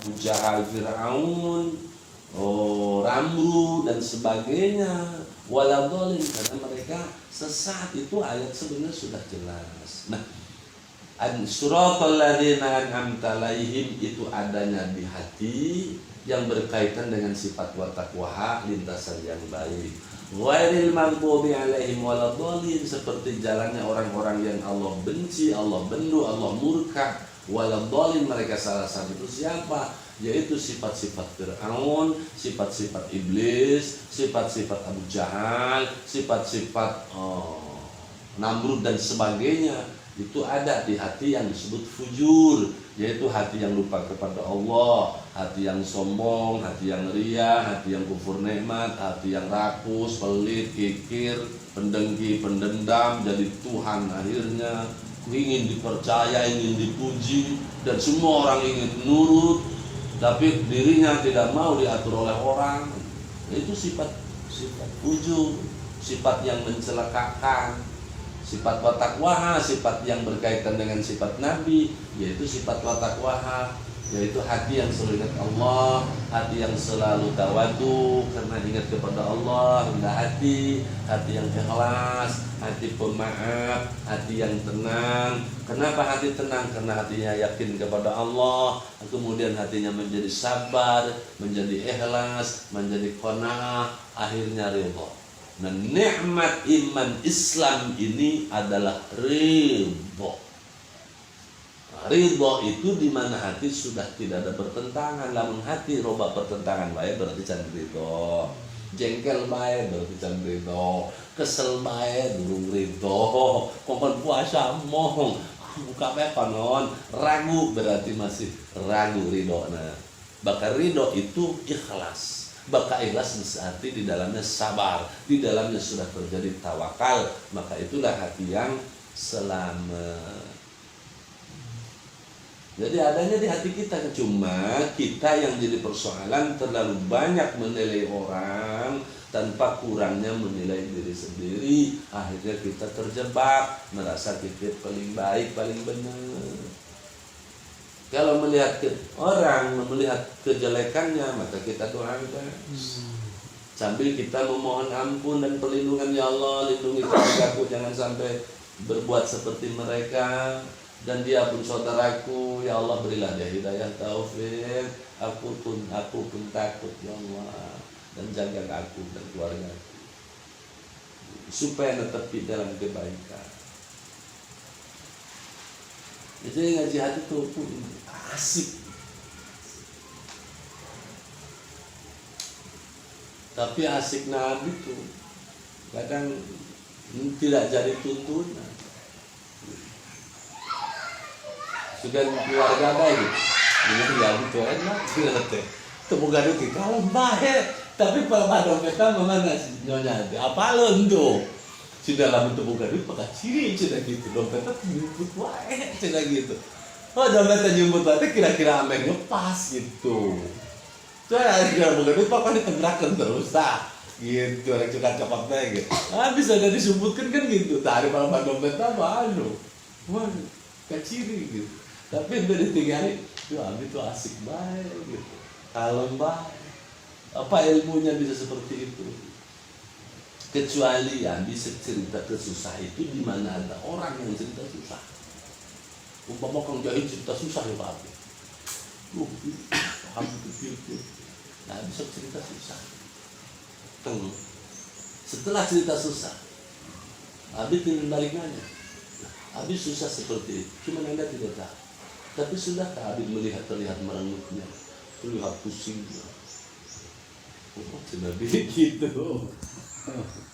Abu Jahal, Fir'aun, Ramru dan sebagainya. Waladhalin, karena mereka sesat. Itu ayat sebenarnya sudah jelas. Nah, suratal ladzina an'amta 'alaihim itu adanya di hati yang berkaitan dengan sifat wa taqwa, lintasan yang baik. Ghairil maghdubi 'alaihim waladhalin, seperti jalannya orang-orang yang Allah benci, Allah bendu, Allah murka. Waladhalin, mereka salah satu itu siapa? Yaitu sifat-sifat Fir'aun, sifat-sifat iblis, sifat-sifat Abu Jahal, sifat-sifat Namrud dan sebagainya. Itu ada di hati yang disebut fujur, yaitu hati yang lupa kepada Allah, hati yang sombong, hati yang ria, hati yang kufur nikmat, hati yang rakus, pelit, kikir, pendengki, pendendam, jadi Tuhan akhirnya, ingin dipercaya, ingin dipuji, dan semua orang ingin nurut, tapi dirinya tidak mau diatur oleh orang. Itu sifat fujur, sifat yang mencelakakan. Sifat wa taqwa, sifat yang berkaitan dengan sifat Nabi, yaitu sifat wa taqwa, yaitu hati yang selalu ingat Allah, hati yang selalu tawadu karena ingat kepada Allah, rendah hati, hati yang ikhlas, hati pemaaf, hati yang tenang. Kenapa hati tenang? Karena hatinya yakin kepada Allah, kemudian hatinya menjadi sabar, menjadi ikhlas, menjadi qanaah, akhirnya ridha. Nah, nikmat iman Islam ini adalah ridho. Ridho itu di mana hati sudah tidak ada pertentangan. Lamun hati roba pertentangan bae berarti can ridho. Jengkel bae berarti can ridho. Kesel bae durung ridho. Kon puasa mohong buka bae panon. Ragu berarti masih ragu ridho. Nah, bakal ridho itu ikhlas. Baka ikhlas berarti di dalamnya sabar, di dalamnya sudah terjadi tawakal, maka itulah hati yang selamat. Jadi adanya di hati kita, cuma kita yang jadi persoalan terlalu banyak menilai orang tanpa kurangnya menilai diri sendiri. Akhirnya kita terjebak merasa kita paling baik, paling benar. Kalau melihat orang, melihat kejelekannya, maka kita doakan. Sambil kita memohon ampun dan perlindungan, ya Allah, lindungi keluargaku jangan sampai berbuat seperti mereka. Dan dia pun saudaraku, ya Allah berilah dia hidayah taufik. Aku pun takut, ya Allah, dan jaga aku dan keluargaku supaya tetap di dalam kebaikan. Itu yang ngaji hati tuh asik. Tapi asik Nabi tuh kadang tidak jadi tuntunan. Sudah keluarga baik, ini ya betul enak, temu gaduh di kalem baik. Tapi pada dompetnya mana nyonya? Apa lo tuh? Sudah lama temu gaduh pakai ciri cina gitu, dompetnya jemput wae cina gitu. Oh dompetnya jemput wae kira-kira ameng ngepas gitu. Saya kira gaduh pokoknya ditebrakan terus gitu, orang suka cokot bae gitu. Bisa ada disebutkan kan gitu. Tadi pada dompetnya apa wah kaciri gitu. Tapi udah ditinggalin, tuh Abi tuh asik baik gitu, kalem baik. Apa ilmunya bisa seperti itu? Kecuali yang bisa cerita kesusah itu di mana ada orang yang cerita susah. Umpama Kang Jahit cerita susah ya Pak Abi. Paham itu. Nah bisa cerita susah. Setelah cerita susah, Abi tinggal balik nanya. Abi susah seperti itu, cuma Anda tidak tahu. Tapi sudahkah Abi terlihat merengutnya, terlihat pusingnya? Oh, tidak begitu.